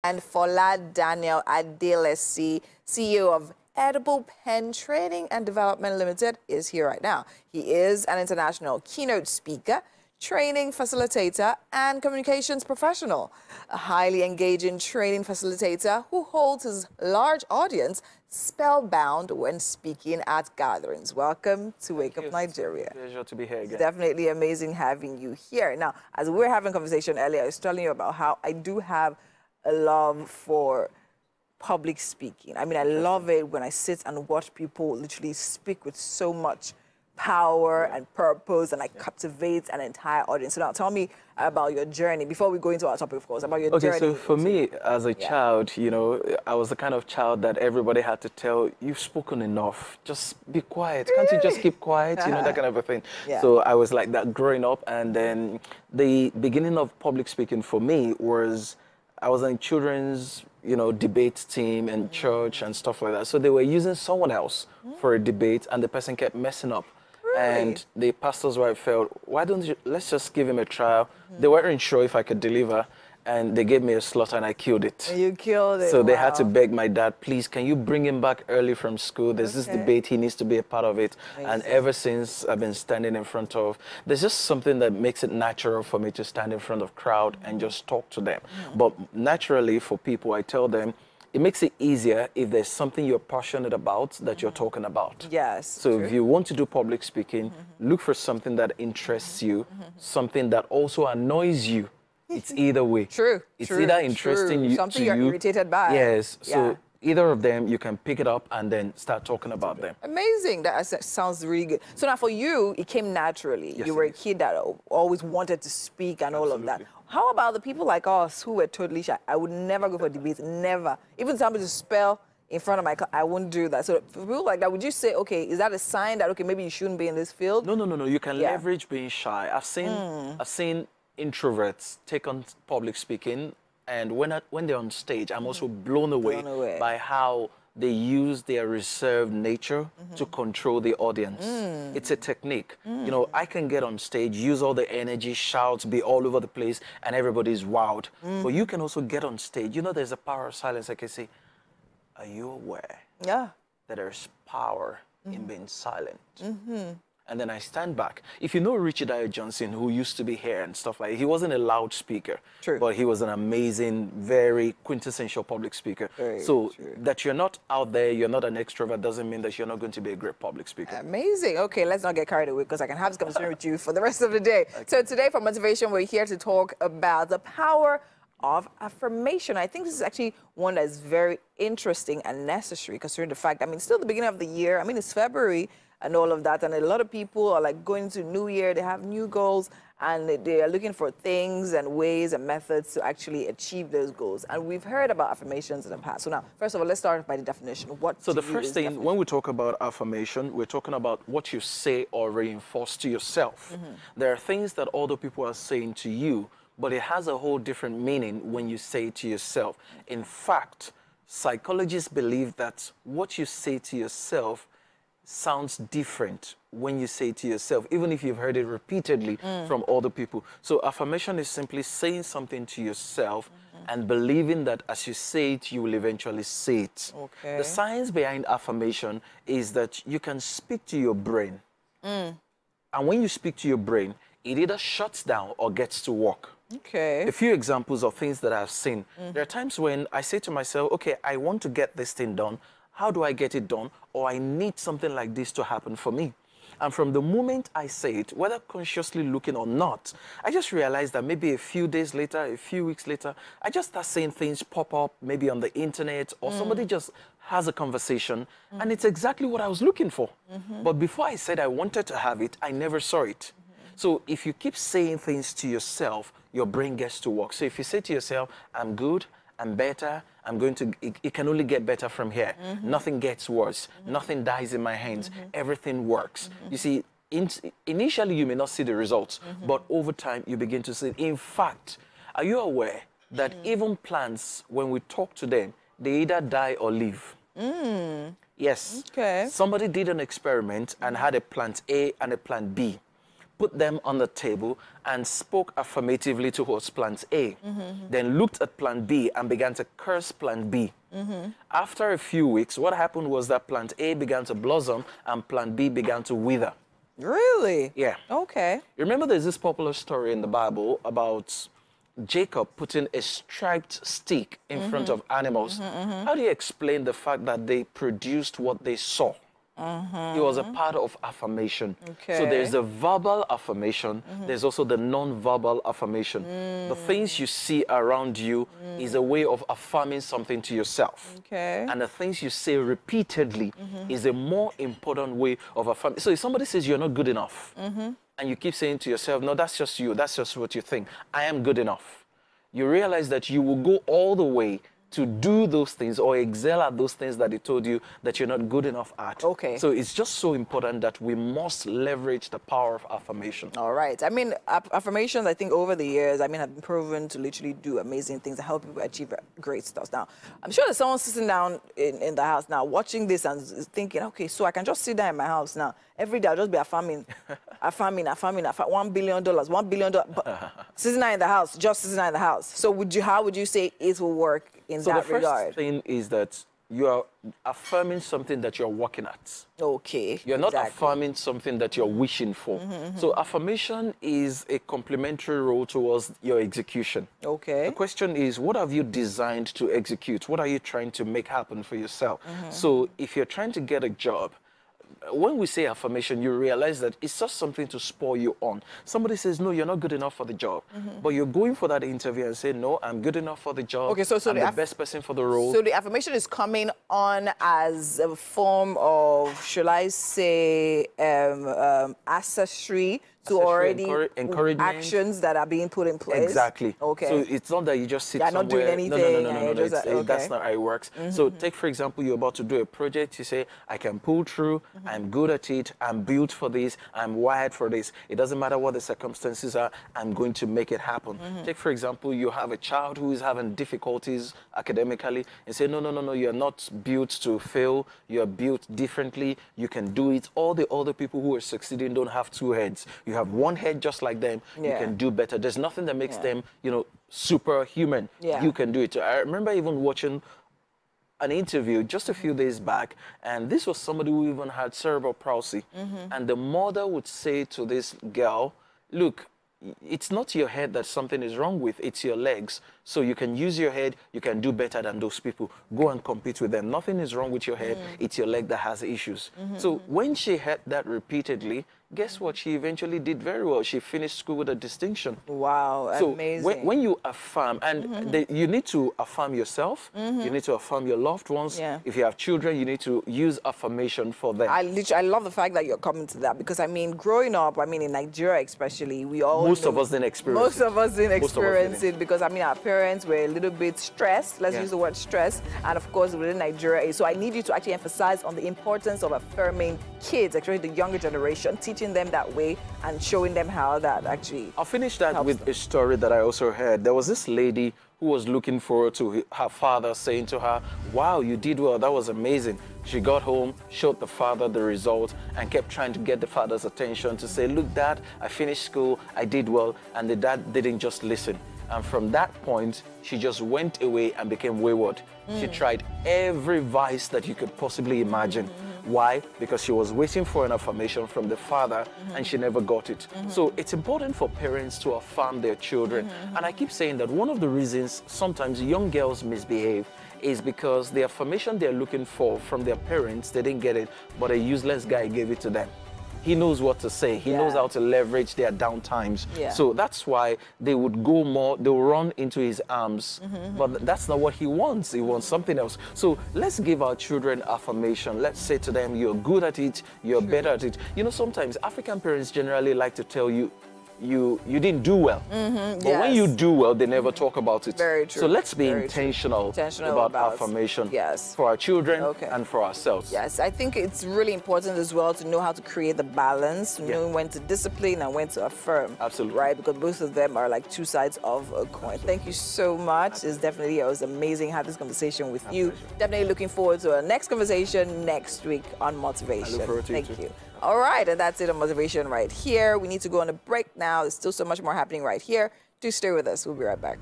And Fola Daniel Adelesi, CEO of Edible Pen Training and Development Limited, is here right now. He is an international keynote speaker, training facilitator, and communications professional. A highly engaging training facilitator who holds his large audience spellbound when speaking at gatherings. Welcome to Wake Up Nigeria. It's a pleasure to be here again. It's definitely amazing having you here. Now, as we were having a conversation earlier, I was telling you about how I do have a love for public speaking. I mean, I love it when I sit and watch people literally speak with so much power and purpose, and captivate an entire audience. So now tell me about your journey, before we go into our topic, of course, about your journey. Okay, so for me, as a child, you know, I was the kind of child that everybody had to tell, you've spoken enough, just be quiet. Can't you just keep quiet? You know, that kind of a thing. So I was like that growing up, and then the beginning of public speaking for me was, I was in children's, you know, debate team and church and stuff like that. So they were using someone else for a debate, and the person kept messing up. And the pastor's wife felt, why don't you, let's just give him a trial. They weren't sure if I could deliver, and they gave me a slot and I killed it. And you killed it. So they had to beg my dad, please, can you bring him back early from school? There's this debate, he needs to be a part of it. And ever since, I've been standing in front of, there's just something that makes it natural for me to stand in front of crowd and just talk to them. But naturally, for people, I tell them, it makes it easier if there's something you're passionate about that you're talking about. Yes. So if you want to do public speaking, look for something that interests you, something that also annoys you. It's either way. True. It's either interesting you something you're irritated by. Yes. So either of them, you can pick it up and then start talking about them. Amazing. That sounds really good. So now for you, it came naturally. Yes, you were a kid that always wanted to speak and all of that. How about the people like us who were totally shy? I would never go for debates, never. Even somebody to spell in front of my class, I wouldn't do that. So for people like that, would you say, okay, is that a sign that, okay, maybe you shouldn't be in this field? No. You can leverage being shy. I've seen introverts take on public speaking, and when they're on stage, I'm also blown away by how they use their reserved nature to control the audience. It's a technique. You know, I can get on stage, use all the energy, shout, be all over the place, and everybody's wowed. But you can also get on stage. You know, there's a power of silence. I can say, are you aware that there's power in being silent? And then I stand back. If you know Richard Dyer Johnson, who used to be here and stuff like that, he wasn't a loud speaker, but he was an amazing, very quintessential public speaker. That you're not out there, you're not an extrovert, doesn't mean that you're not going to be a great public speaker. Amazing. Okay, let's not get carried away, because I can have this conversation with you for the rest of the day. So today, for Motivation, we're here to talk about the power of affirmation. I think this is actually one that is very interesting and necessary, considering the fact, I mean, still the beginning of the year. I mean, it's February and all of that, and a lot of people are like going into New Year, they have new goals, and they are looking for things and ways and methods to actually achieve those goals. And we've heard about affirmations in the past. So now, first of all, let's start by the definition. So the first thing, when we talk about affirmation, we're talking about what you say or reinforce to yourself. There are things that other people are saying to you, but it has a whole different meaning when you say it to yourself. In fact, psychologists believe that what you say to yourself sounds different when you say it to yourself, even if you've heard it repeatedly from other people. So affirmation is simply saying something to yourself and believing that as you say it, you will eventually say it. The science behind affirmation is that you can speak to your brain. And when you speak to your brain, it either shuts down or gets to work. A few examples of things that I've seen. There are times when I say to myself, okay, I want to get this thing done. How do I get it done? Or I need something like this to happen for me. And from the moment I say it, whether consciously looking or not, I just realize that maybe a few days later, a few weeks later, I just start seeing things pop up, maybe on the internet, or somebody just has a conversation, and it's exactly what I was looking for. But before I said I wanted to have it, I never saw it. So if you keep saying things to yourself, your brain gets to work. So if you say to yourself, I'm good, I'm better, it can only get better from here. Nothing gets worse. Nothing dies in my hands. Everything works. You see, initially you may not see the results, but over time you begin to see it. In fact, are you aware that even plants, when we talk to them, they either die or live? Yes. Somebody did an experiment and had a plant A and a plant B. put them on the table, and spoke affirmatively towards plant A. Then looked at plant B and began to curse plant B. After a few weeks, what happened was that plant A began to blossom and plant B began to wither. Really? Yeah. Okay. Remember there's this popular story in the Bible about Jacob putting a striped stick in front of animals. How do you explain the fact that they produced what they saw? It was a part of affirmation. Okay. So there's the verbal affirmation, there's also the non-verbal affirmation. The things you see around you is a way of affirming something to yourself. Okay. And the things you say repeatedly is a more important way of affirming. So if somebody says you're not good enough, and you keep saying to yourself, no, that's just you, that's just what you think, I am good enough, you realize that you will go all the way to do those things or excel at those things that they told you that you're not good enough at. Okay. So it's just so important that we must leverage the power of affirmation. All right. I mean, affirmations, I think over the years, I mean, have been proven to literally do amazing things and help people achieve great stuff. Now, I'm sure there's someone sitting down in the house now watching this and thinking, okay, so I can just sit down in my house now. Every day I'll just be affirming, $1 billion, $1 billion. But sitting down in the house, just sitting down in the house. So how would you say it will work in that regard? So the first thing is that you are affirming something that you're working at. Okay. You're not affirming something that you're wishing for. So affirmation is a complementary role towards your execution. Okay. The question is, what have you designed to execute? What are you trying to make happen for yourself? So if you're trying to get a job, when we say affirmation, you realize that it's just something to spur you on. Somebody says, no, you're not good enough for the job. But you're going for that interview and say, no, I'm good enough for the job. Okay, so I'm the best person for the role. So the affirmation is coming on as a form of, shall I say, accessory to already actions that are being put in place. Exactly. Okay. So it's not that you just sit somewhere. Not doing anything. No. That's not how it works. So take, for example, you're about to do a project. You say, I can pull through. I'm good at it. I'm built for this. I'm wired for this. It doesn't matter what the circumstances are. I'm going to make it happen. Take, for example, you have a child who is having difficulties academically and say, no, you're not built to fail. You're built differently. You can do it. All the other people who are succeeding don't have two heads. You have one head just like them. You can do better. There's nothing that makes them, superhuman. You can do it. I remember even watching an interview just a few days back, and this was somebody who even had cerebral palsy. And the mother would say to this girl, look, it's not your head that something is wrong with, it's your legs. So you can use your head, you can do better than those people. Go and compete with them. Nothing is wrong with your head, it's your leg that has issues. So when she heard that repeatedly, guess what? She eventually did very well. She finished school with a distinction. Wow, so amazing. When you affirm, and you need to affirm yourself, you need to affirm your loved ones. If you have children, you need to use affirmation for them. I love the fact that you're coming to that, because, I mean, growing up, I mean, in Nigeria especially, we all Most of us didn't experience Most of us didn't experience it because, I mean, our parents were a little bit stressed. Let's use the word stress. And, of course, within Nigeria. So I need you to actually emphasize on the importance of affirming kids, actually the younger generation, teaching them that way and showing them how that actually I'll finish that with a story that I also heard. There was this lady who was looking forward to her father saying to her, wow, you did well, that was amazing. She got home, showed the father the result, and kept trying to get the father's attention to say, look, Dad, I finished school, I did well, and the dad didn't just listen. And from that point, she just went away and became wayward. She tried every vice that you could possibly imagine. Why? Because she was waiting for an affirmation from the father and she never got it. So it's important for parents to affirm their children. And I keep saying that one of the reasons sometimes young girls misbehave is because the affirmation they're looking for from their parents, they didn't get it, but a useless guy gave it to them. He knows what to say. He knows how to leverage their down times. So that's why they would go more, they'll run into his arms. But that's not what he wants. He wants something else. So let's give our children affirmation. Let's say to them, you're good at it, you're better at it. You know, sometimes African parents generally like to tell you, you didn't do well. But when you do well, they never talk about it. Very true. So let's be intentional about affirmation for our children and for ourselves. Yes, I think it's really important as well to know how to create the balance, to know when to discipline and when to affirm. Absolutely. Right, because both of them are like two sides of a coin. Thank you so much. It was amazing having this conversation with you. Definitely looking forward to our next conversation next week on motivation. I look forward to Thank you. you. All right, and that's it on motivation right here. We need to go on a break now. There's still so much more happening right here. Do stay with us. We'll be right back.